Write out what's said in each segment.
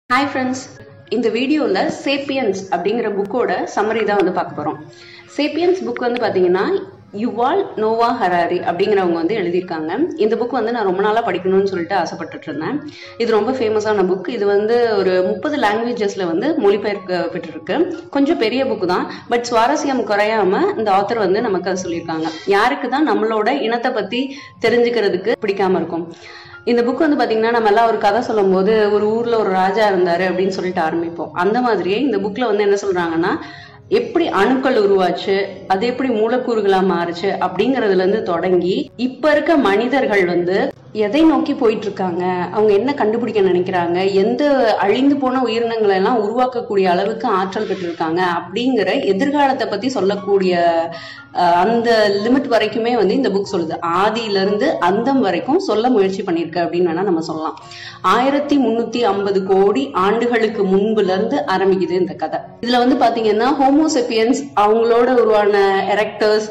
Hi friends, இந்த வீடியோல sapiens அப்படிங்கிற புக்கோட சம்மரி தான் வந்து பார்க்க போறோம். சேப்பியன்ஸ் புக் வந்து பாத்தீங்கன்னா யுவால் நோவா ஹராரி அப்படிங்கிறவங்க வந்து எழுதியிருக்காங்க. இந்த புக் வந்து நான் ரொம்ப நாளா படிக்கணும்னு சொல்லிட்டு ஆசைப்பட்டுட்டு இருந்தேன். இது ரொம்ப ஃபேமஸான புக். இது வந்து ஒரு 30 லாங்குவேஜஸ்ல வந்து மொழிபெயர்க்கப்பட்டிருக்கு. கொஞ்சம் பெரிய புக் தான், பட் சுவாரஸ்யம் குறையாம இந்த ஆத்தர் வந்து நமக்கு அதை சொல்லியிருக்காங்க. யாருக்கு தான் நம்மளோட இனத்தை பத்தி தெரிஞ்சுக்கிறதுக்கு பிடிக்காம இருக்கும். இந்த புக் வந்து பாத்தீங்கன்னா நம்ம எல்லாம் ஒரு கதை சொல்லும் போது ஒரு ஊர்ல ஒரு ராஜா இருந்தாரு அப்படின்னு சொல்லிட்டு ஆரம்பிப்போம். அந்த மாதிரியே இந்த புக்ல வந்து என்ன சொல்றாங்கன்னா, எப்படி அணுக்கள் உருவாச்சு, அது எப்படி மூலக்கூறுகளா மாறுச்சு அப்படிங்கறதுல இருந்து தொடங்கி இப்ப இருக்க மனிதர்கள் வந்து எதை நோக்கி போயிட்டு இருக்காங்க, அவங்க என்ன கண்டுபிடிக்க நினைக்கிறாங்க, எந்த அழிந்து போன உயிரினங்களை எல்லாம் உருவாக்கக்கூடிய அளவுக்கு ஆற்றல் பெற்றிருக்காங்க அப்படிங்கிற எதிர்காலத்தை பத்தி சொல்லக்கூடிய அந்த லிமிட் வரைக்குமே வந்து இந்த புக் சொல்லுது. ஆதியில இருந்து அந்தம் வரைக்கும் சொல்ல முயற்சி பண்ணிருக்கு அப்படின்னு வேணா நம்ம சொல்லலாம். 1350 கோடி ஆண்டுகளுக்கு முன்புல இருந்து ஆரம்பிக்குது இந்த கதை. இதுல வந்து பாத்தீங்கன்னா ஹோமோசெப்பியன்ஸ், அவங்களோட உருவான எரெக்டர்ஸ்,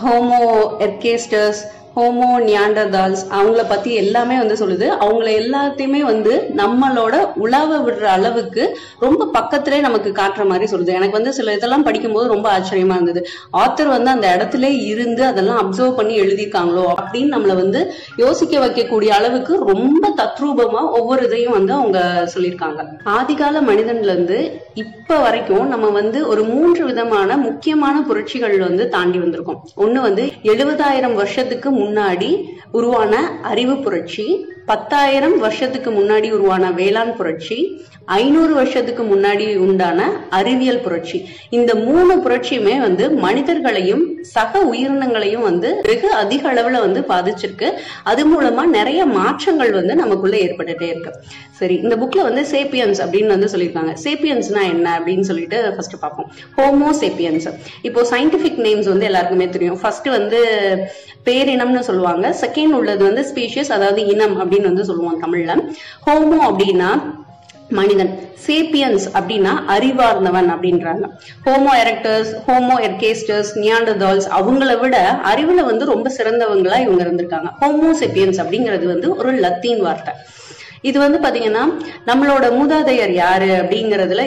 ஹோமோ எர்கேஸ்டர்ஸ், ஹோமோ நியாண்டர்தால்ஸ், அவங்கள பத்தி எல்லாமே வந்து சொல்லுது. அவங்கள எல்லாத்தையுமே வந்து நம்மளோட உலாவ விடுற அளவுக்கு ரொம்ப பக்கத்திலே நமக்கு காட்டுற மாதிரி சொல்லுது. எனக்கு வந்து சில இதெல்லாம் படிக்கும்போது ரொம்ப ஆச்சரியமா இருந்தது. ஆத்தர் வந்து அந்த இடத்துல இருந்து அதெல்லாம் அப்சர்வ் பண்ணி எழுதியிருக்காங்களோ அப்படின்னு நம்மள வந்து யோசிக்க வைக்கக்கூடிய அளவுக்கு ரொம்ப தத்ரூபமா ஒவ்வொரு இதையும் வந்து அவங்க சொல்லியிருக்காங்க. ஆதிகால மனிதன்ல இருந்து இப்ப வரைக்கும் நம்ம வந்து ஒரு 3 விதமான முக்கியமான புரட்சிகள் வந்து தாண்டி வந்திருக்கோம். ஒண்ணு வந்து 70,000 வருஷத்துக்கு முன்னாடி உருவான அறிவு புரட்சி, 10,000 வருஷத்துக்கு முன்னாடி உருவான வேளாண் புரட்சி, 500 வருஷத்துக்கு முன்னாடி உண்டான அறிவியல் புரட்சி. இந்த 3 புரட்சியுமே வந்து மனிதர்களையும் சக உயிரினங்களையும் வந்து வெகு அதிக அளவுல வந்து பாதிச்சிருக்கு. அது மூலமா நிறைய மாற்றங்கள் வந்து நமக்குள்ள ஏற்பட்டுட்டே இருக்கு. சரி, இந்த புக்ல வந்து சேப்பியன்ஸ் அப்படின்னு வந்து சொல்லியிருக்காங்க. சேப்பியன்ஸ்னா என்ன அப்படின்னு சொல்லிட்டு ஃபர்ஸ்ட் பார்ப்போம். Homo sapiens. இப்போ சயின்டிபிக் நேம்ஸ் வந்து எல்லாருக்குமே தெரியும். ஃபர்ஸ்ட் வந்து பேரினம்னு சொல்லுவாங்க. செகண்ட் உள்ளது வந்து ஸ்பீஷியஸ், அதாவது இனம் அப்படின்னு வந்து சொல்லுவோம் தமிழ்ல. ஹோமோ அப்படின்னா மனிதன், சேப்பியன்ஸ் அப்படின்னா அறிவார்ந்தவன் அப்படின்றாங்க. ஹோமோ எரெக்டர்ஸ், ஹோமோ எர்கேஸ்டர்ஸ், நியாண்டர்தால்ஸ் அவங்கள விட அறிவுல வந்து ரொம்ப சிறந்தவங்களா இவங்க இருந்திருக்காங்க. ஹோமோ சேப்பியன்ஸ் அப்படிங்கிறது வந்து ஒரு லத்தீன் வார்த்தை. இது வந்து பாத்தீங்கன்னா நம்மளோட மூதாதையர் யாரு அப்படிங்கறதுல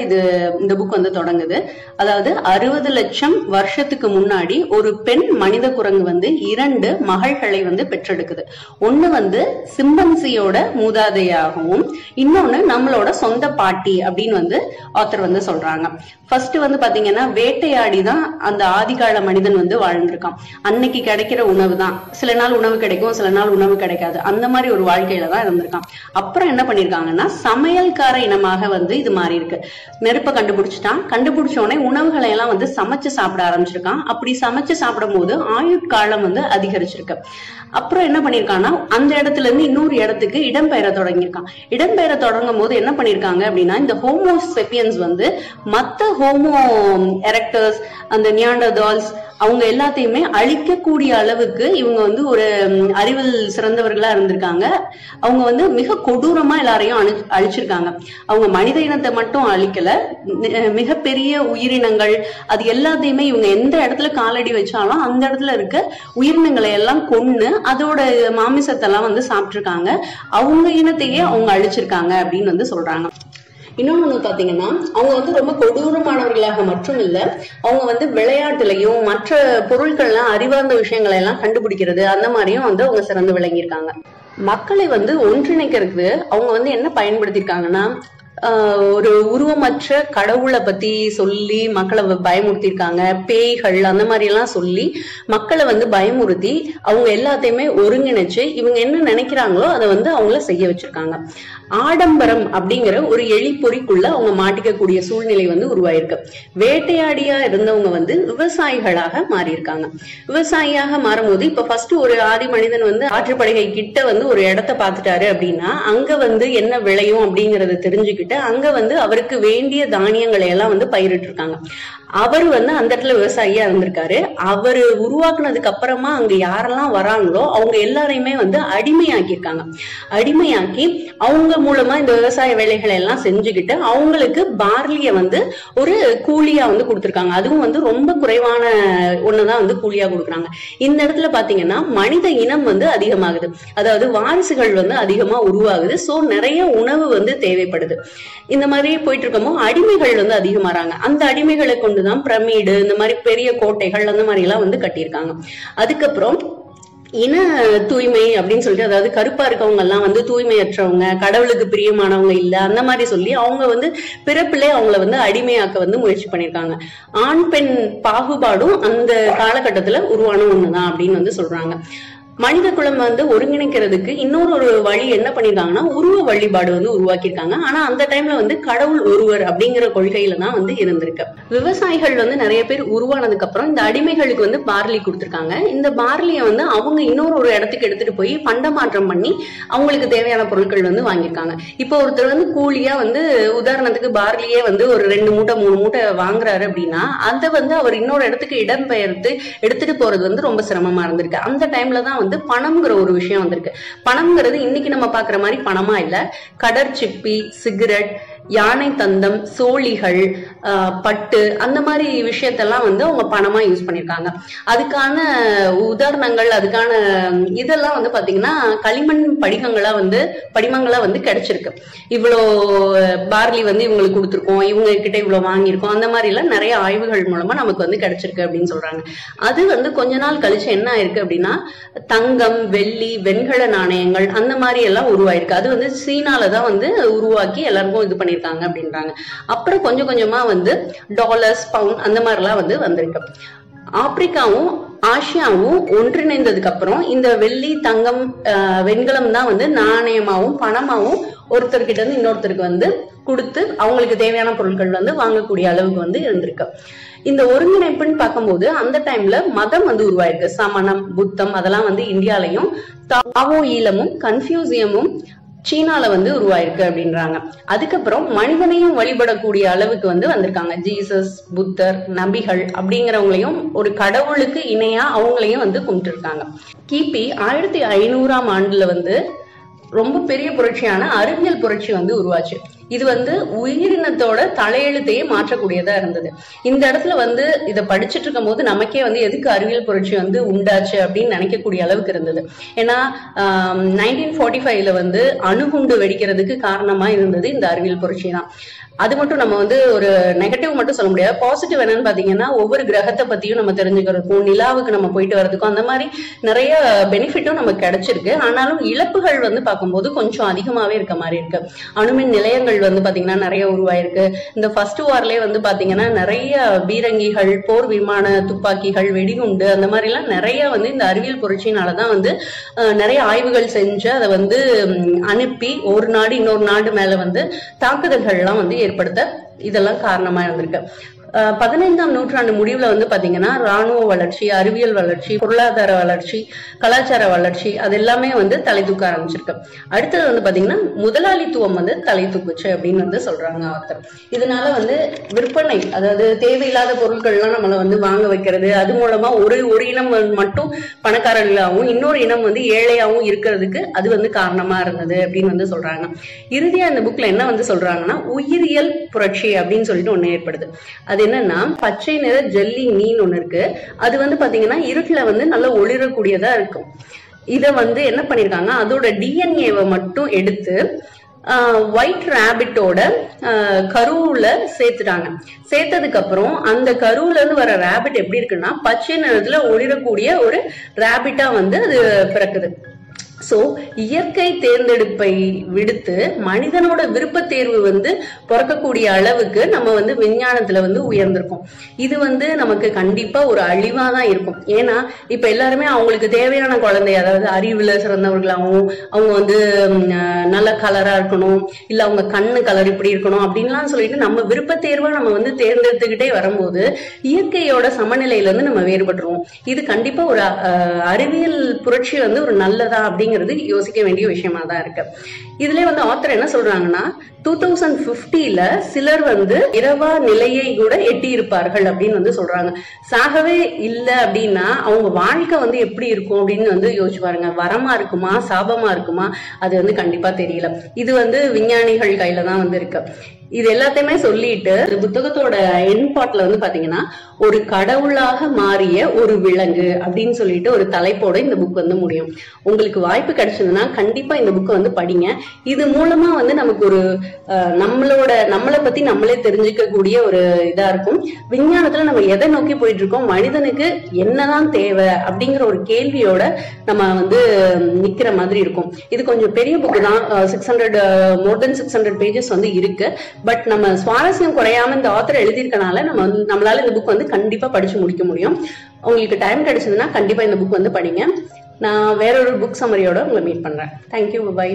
இந்த புக் வந்து தொடங்குது. அதாவது 60 லட்சம் வருஷத்துக்கு முன்னாடி ஒரு பெண் மனித குரங்கு வந்து 2 மகள்களை வந்து பெற்றெடுக்குது. ஒண்ணு வந்து சிம்பன்சியோட மூதாதையாகவும், இன்னொன்னு நம்மளோட சொந்த பாட்டி அப்படின்னு வந்து ஆத்தர் வந்து சொல்றாங்க. ஃபர்ஸ்ட் வந்து பாத்தீங்கன்னா வேட்டையாடி தான் அந்த ஆதிகால மனிதன் வந்து வாழ்ந்திருக்கான். அன்னைக்கு கிடைக்கிற உணவு தான், சில நாள் உணவு கிடைக்கும், சில நாள் உணவு கிடைக்காது, அந்த மாதிரி ஒரு வாழ்க்கையில தான் இருந்திருக்கான். அப்புறம் என்ன பண்ணிருக்காங்கன்னா சமையல்கார இனமாக வந்து இது மாறி இருக்கு. நெருப்பை கண்டுபிடிச்சிட்டான். கண்டுபிடிச்ச உடனே உணவுகளை எல்லாம் வந்து சமைச்சு சாப்பிட ஆரம்பிச்சிருக்கான். அப்படி சமைச்சு சாப்பிடும் போது ஆயுட்காலம் வந்து அதிகரிச்சிருக்கு. அப்புறம் என்ன பண்ணிருக்கான்னா அந்த இடத்துல இருந்து இன்னொரு இடத்துக்கு இடம்பெயர தொடங்கியிருக்கான். இடம்பெயர தொடங்கும் போது என்ன பண்ணிருக்காங்க அப்படின்னா இந்த ஹோமோ சேப்பியன்ஸ் வந்து மத்த ஹோமோ எரெக்டர்ஸ், அந்த நியாண்டர்தால்ஸ் அவங்க எல்லாத்தையுமே அழிக்கக்கூடிய அளவுக்கு இவங்க வந்து ஒரு அறிவில் சிறந்தவர்களா இருந்திருக்காங்க. அவங்க வந்து மிக கொடூரமா எல்லாரையும் அழிச்சிருக்காங்க. அவங்க மனித இனத்தை மட்டும் அழிக்கல, மிகப்பெரிய உயிரினங்கள் அது எல்லாத்தையுமே இவங்க எந்த இடத்துல காலடி வச்சாலும் அந்த இடத்துல இருக்க உயிரினங்களை எல்லாம் கொன்னு அதோட மாமிசத்தை எல்லாம் வந்து சாப்பிட்டிருக்காங்க. அவங்க இனத்தையே அவங்க அழிச்சிருக்காங்க அப்படின்னு வந்து சொல்றாங்க. இன்னொன்னு பாத்தீங்கன்னா அவங்க வந்து ரொம்ப கொடூரமானவர்களாக மட்டும் இல்ல, அவங்க வந்து விளையாட்டுலையும் மற்ற பொருட்கள்லாம் அறிவார்ந்த விஷயங்களை எல்லாம் கண்டுபிடிக்கிறது அந்த மாதிரியும் வந்து அவங்க சிறந்து விளங்கியிருக்காங்க. மக்களை வந்து ஒன்றிணைக்கிறதுக்கு அவங்க வந்து என்ன பயன்படுத்திருக்காங்கன்னா ஒரு உருவமற்ற கடவுளை பத்தி சொல்லி மக்களை பயமுறுத்திருக்காங்க. பேய்கள் அந்த மாதிரி எல்லாம் சொல்லி மக்களை வந்து பயமுறுத்தி அவங்க எல்லாத்தையுமே ஒருங்கிணைச்சு இவங்க என்ன நினைக்கிறாங்களோ அதை வந்து அவங்கள செய்ய வச்சிருக்காங்க. ஆடம்பரம் அப்படிங்கிற ஒரு எலிப்பொறிக்குள்ள அவங்க மாட்டிக்கக்கூடிய சூழ்நிலை வந்து உருவாயிருக்கு. வேட்டையாடியா இருந்தவங்க வந்து விவசாயிகளாக மாறி இருக்காங்க. விவசாயியாக மாறும்போது இப்ப ஃபர்ஸ்ட் ஒரு ஆதி மனிதன் வந்து ஆற்றுப்படுகை கிட்ட வந்து ஒரு இடத்த பாத்துட்டாரு அப்படின்னா அங்க வந்து என்ன விளையும் அப்படிங்கறத தெரிஞ்சுக்கிட்டு அங்க வந்து அவருக்கு வேண்டிய தானியங்களை எல்லாம் வந்து பயிரிட்டு இருக்காங்க. அவர் வந்து அந்த இடத்துல விவசாயியா இருந்திருக்காரு. அவரு உருவாக்குனதுக்கு அப்புறமா அங்க யாரெல்லாம் வராங்களோ அவங்க எல்லாரையுமே வந்து அடிமையாக்கியிருக்காங்க. அடிமையாக்கி அவங்க மூலமா இந்த விவசாய வேலைகளை எல்லாம் செஞ்சுக்கிட்டு அவங்களுக்கு பார்லிய வந்து ஒரு கூலியா வந்து கொடுத்திருக்காங்க. அதுவும் வந்து ரொம்ப குறைவான ஒண்ணுதான் வந்து கூலியா கொடுக்குறாங்க. இந்த இடத்துல பாத்தீங்கன்னா மனித இனம் வந்து அதிகமாகுது, அதாவது வாரிசுகள் வந்து அதிகமா உருவாகுது. சோ நிறைய உணவு வந்து தேவைப்படுது. இந்த மாதிரி போயிட்டு இருக்கோமோ அடிமைகள் வந்து அதிகமாறாங்க. அந்த அடிமைகளை கொண்டுதான் பிரமிடு, இந்த மாதிரி பெரிய கோட்டைகள் அந்த மாதிரி எல்லாம் வந்து கட்டியிருக்காங்க. அதுக்கப்புறம் இன தூய்மை அப்படின்னு சொல்லிட்டு, அதாவது கருப்பா இருக்கவங்க எல்லாம் வந்து தூய்மையற்றவங்க, கடவுளுக்கு பிரியமானவங்க இல்ல, அந்த மாதிரி சொல்லி அவங்க வந்து பிறப்பிலே அவங்கள வந்து அடிமையாக்க வந்து முயற்சி பண்ணிருக்காங்க. ஆண் பெண் பாகுபாடும் அந்த காலகட்டத்துல உருவான ஒண்ணுதான் அப்படின்னு வந்து சொல்றாங்க. மனித குலம் வந்து ஒருங்கிணைக்கிறதுக்கு இன்னொரு வழி என்ன பண்ணிருக்காங்கன்னா உருவ வழிபாடு வந்து உருவாக்கியிருக்காங்க. ஆனா அந்த டைம்ல வந்து கடவுள் ஒருவர் அப்படிங்கிற கொள்கையில தான் வந்து இருந்திருக்கு. விவசாயிகள் வந்து நிறைய பேர் உருவானதுக்கு அப்புறம் இந்த அடிமைகளுக்கு வந்து பார்லி கொடுத்திருக்காங்க. இந்த பார்லியை வந்து அவங்க இன்னொரு இடத்துக்கு எடுத்துட்டு போய் பண்டமாற்றம் பண்ணி அவங்களுக்கு தேவையான பொருட்கள் வந்து வாங்கியிருக்காங்க. இப்போ ஒருத்தர் வந்து கூலியா வந்து உதாரணத்துக்கு பார்லியே வந்து ஒரு 2 மூட்டை 3 மூட்டை வாங்குறாரு அப்படின்னா அதை வந்து அவர் இன்னொரு இடத்துக்கு இடம்பெயர்த்து எடுத்துட்டு போறது வந்து ரொம்ப சிரமமா இருந்திருக்கு. அந்த டைம்ல தான் வந்து பணம்ங்கிற ஒரு விஷயம் வந்திருக்கு. பணம்ங்கிறது இன்னைக்கு நம்ம பாக்குற மாதிரி பணமா இல்ல, கடற்சிப்பி, சிகரெட், யானை தந்தம், சோழிகள், பட்டு, அந்த மாதிரி விஷயத்தெல்லாம் வந்து அவங்க பணமா யூஸ் பண்ணிருக்காங்க. அதுக்கான உதாரணங்கள், அதுக்கான இதெல்லாம் வந்து பாத்தீங்கன்னா களிமண் படிமங்களா வந்து கிடைச்சிருக்கு. இவ்வளோ பார்லி வந்து இவங்களுக்கு கொடுத்துருக்கோம், இவங்க கிட்ட இவ்வளவு வாங்கியிருக்கோம், அந்த மாதிரி எல்லாம் நிறைய ஆய்வுகள் மூலமா நமக்கு வந்து கிடைச்சிருக்கு அப்படின்னு சொல்றாங்க. அது வந்து கொஞ்ச நாள் கழிச்சு என்ன ஆயிருக்கு அப்படின்னா தங்கம், வெள்ளி, வெண்கல நாணயங்கள் அந்த மாதிரி எல்லாம் உருவாயிருக்கு. அது வந்து சீனாலதான் வந்து உருவாக்கி எல்லாருக்கும் இது பண்ணிருக்காங்க அப்படின்றாங்க. அப்புறம் கொஞ்சம் கொஞ்சமா வந்து டாலர்ஸ், பவுண்ட் அந்த மாதிரி எல்லாம் வந்து வந்திருக்கு. ஆப்பிரிக்காவும் ஆசியாவும் ஒன்றிணைந்ததுக்கு அப்புறம் இந்த வெள்ளி, தங்கம், வெண்கலம் தான் வந்து நாணயமாவும் பணமாவும் ஒருத்தர்கிட்ட இருந்து இன்னொருத்தருக்கு வந்து கொடுத்து அவங்களுக்கு தேவையான பொருட்கள் வந்து வாங்கக்கூடிய அளவுக்கு வந்து இருந்திருக்கு. இந்த ஒருங்கிணைப்புன்னு பார்க்கும்போது அந்த டைம்ல மதம் வந்து உருவாயிருக்கு. சமணம், புத்தம் அதெல்லாம் வந்து இந்தியாலையும், தாவோ ஈழமும் கன்ஃபியூசியமும் சீனால வந்து உருவாயிருக்கு அப்படின்றாங்க. அதுக்கப்புறம் மனிதனையும் வழிபடக்கூடிய அளவுக்கு வந்து வந்திருக்காங்க. ஜீசஸ், புத்தர், நபிகள் அப்படிங்கிறவங்களையும் ஒரு கடவுளுக்கு இணையா அவங்களையும் வந்து கும்பிட்டு இருக்காங்க. கிபி 1500ஆம் ஆண்டுல வந்து ரொம்ப பெரிய புரட்சியான அறிவியல் புரட்சி வந்து உருவாச்சு. இது வந்து உயிரினத்தோட தலையெழுத்தையே மாற்றக்கூடியதா இருந்தது. இந்த இடத்துல வந்து இதை படிச்சுட்டு இருக்கும் போது நமக்கே வந்து எதுக்கு அறிவியல் புரட்சி வந்து உண்டாச்சு அப்படின்னு நினைக்கக்கூடிய அளவுக்கு இருந்தது. ஏன்னா 1945ல வந்து அணுகுண்டு வெடிக்கிறதுக்கு காரணமா இருந்தது இந்த அறிவியல் புரட்சி தான். அது மட்டும் நம்ம வந்து ஒரு நெகட்டிவ் மட்டும் சொல்ல முடியாது. பாசிட்டிவ் என்னன்னு பாத்தீங்கன்னா ஒவ்வொரு கிரகத்தை பத்தியும் நம்ம தெரிஞ்சுக்கிறதுக்கும், நிலாவுக்கு நம்ம போயிட்டு வர்றதுக்கும் அந்த மாதிரி நிறைய பெனிஃபிட்டும் நமக்கு கிடைச்சிருக்கு. ஆனாலும் இழப்புகள் வந்து பார்க்கும்போது கொஞ்சம் அதிகமாவே இருக்க மாதிரி இருக்கு. அணுமின் நிலையங்கள் வந்து பாத்தீங்கன்னா நிறைய உருவாயிருக்கு. இந்த ஃபர்ஸ்ட் வார்லயே வந்து பாத்தீங்கன்னா நிறைய பீரங்கிகள், போர் விமான துப்பாக்கிகள், வெடிகுண்டு அந்த மாதிரி எல்லாம் நிறைய வந்து இந்த அறிவியல் புரட்சியினாலதான் வந்து நிறைய ஆய்வுகள் செஞ்சு அதை வந்து அனுப்பி ஒரு நாடு இன்னொரு நாடு மேல வந்து தாக்குதல்கள் எல்லாம் வந்து ஏற்படுத்த இதெல்லாம் காரணமா இருந்திருக்கு. 15ஆம் நூற்றாண்டு முடிவுல வந்து பாத்தீங்கன்னா ராணுவ வளர்ச்சி, அறிவியல் வளர்ச்சி, பொருளாதார வளர்ச்சி, கலாச்சார வளர்ச்சி அது எல்லாமே வந்து தலை தூக்க ஆரம்பிச்சிருக்கு. அடுத்தது வந்து பாத்தீங்கன்னா முதலாளித்துவம் வந்து தலை தூக்குச்சு அப்படின்னு வந்து சொல்றாங்க ஆத்தர். இதனால வந்து விற்பனை, அதாவது தேவையில்லாத பொருட்கள் எல்லாம் நம்மள வந்து வாங்க வைக்கிறது, அது மூலமா ஒரு இனம் மட்டும் பணக்காரர்களாகவும் இன்னொரு இனம் வந்து ஏழையாகவும் இருக்கிறதுக்கு அது வந்து காரணமா இருந்தது அப்படின்னு வந்து சொல்றாங்க. இறுதியா இந்த புக்ல என்ன வந்து சொல்றாங்கன்னா உயிரியல் புரட்சி அப்படின்னு சொல்லிட்டு ஒண்ணு ஏற்படுது. அது என்னன்னா பச்சை நிற ஜெல்லி மீன் ஒண்ணு இருக்கு. அது வந்து பாத்தீங்கன்னா இருட்டுல வந்து நல்லா ஒளிரக்கூடியதா இருக்கும். இத வந்து என்ன பண்ணிருக்காங்க, அதோட டிஎன்ஏவை மட்டும் எடுத்து ஒயிட் ரேபிட்டோட கருவுல சேர்த்துட்டாங்க. சேர்த்ததுக்கு அப்புறம் அந்த கருவுல இருந்து வர ரேபிட் எப்படி இருக்குன்னா பச்சை நிறத்துல ஒளிரக்கூடிய ஒரு ரேபிட்டா வந்து அது பிறக்குது. சோ இயற்கை தேர்ந்தெடுப்பை விடுத்து மனிதனோட விருப்ப தேர்வு வந்து பிறக்கக்கூடிய அளவுக்கு நம்ம வந்து விஞ்ஞானத்துல வந்து உயர்ந்திருக்கோம். இது வந்து நமக்கு கண்டிப்பா ஒரு அழிவா தான் இருக்கும். ஏன்னா இப்ப எல்லாருமே அவங்களுக்கு தேவையான குழந்தை, அதாவது அறிவுல சிறந்தவர்களாகவும் அவங்க வந்து நல்ல கலரா இருக்கணும், இல்ல அவங்க கண்ணு கலர் இப்படி இருக்கணும் அப்படின்லாம் சொல்லிட்டு நம்ம விருப்ப தேர்வா நம்ம வந்து தேர்ந்தெடுத்துக்கிட்டே வரும்போது இயற்கையோட சமநிலையில இருந்து நம்ம வேறுபட்டுருவோம். இது கண்டிப்பா ஒரு அறிவியல் புரட்சி வந்து ஒரு நல்லதா அப்படிங்கிறது யோசிக்க வேண்டிய விஷயமா தான் இருக்கு. இதுல வந்து ஆத்தர் என்ன சொல்றாங்கன்னா 2050ல சிலர் வந்து இரவா நிலையை கூட எட்டி இருப்பார்கள் அப்படின்னு வந்து சொல்றாங்க. சாகவே இல்ல அப்படின்னா அவங்க வாழ்க்கை வந்து எப்படி இருக்கும் அப்படின்னு வந்து யோசிச்சு பாருங்க. வரமா இருக்குமா சாபமா இருக்குமா அது வந்து கண்டிப்பா தெரியல. இது வந்து விஞ்ஞானிகள் கையில தான் வந்து இருக்கு. இது எல்லாத்தையுமே சொல்லிட்டு புத்தகத்தோட எண்ட் பார்ட்ல வந்து பாத்தீங்கன்னா ஒரு கடவுளாக மாறிய ஒரு விலங்கு அப்படின்னு சொல்லிட்டு ஒரு தலைப்போட இந்த புக் வந்து முடியும். உங்களுக்கு வாய்ப்பு கிடைச்சதுன்னா கண்டிப்பா இந்த புக்கை வந்து படிங்க. இது மூலமா வந்து நமக்கு ஒரு நம்மளை பத்தி நம்மளே தெரிஞ்சுக்க கூடிய ஒரு இதா இருக்கும். விஞ்ஞானத்துல நம்ம எதை நோக்கி போயிட்டு இருக்கோம், மனிதனுக்கு என்னதான் தேவை அப்படிங்கிற ஒரு கேள்வியோட நம்ம வந்து நிக்கிற மாதிரி இருக்கும். இது கொஞ்சம் பெரிய புக்கு தான், 600 more than 600 pages வந்து இருக்கு. பட் நம்ம சுவாரஸ்யம் குறையாம இந்த ஆத்தர் எழுதியிருக்கனால நம்மளால இந்த புக் வந்து கண்டிப்பா படிச்சு முடிக்க முடியும். உங்களுக்கு டைம் கிடைச்சதுன்னா கண்டிப்பா இந்த புக் வந்து படிங்க. நான் வேற ஒரு புக் சம்மரியோட உங்களை மீட் பண்றேன். Thank you, by.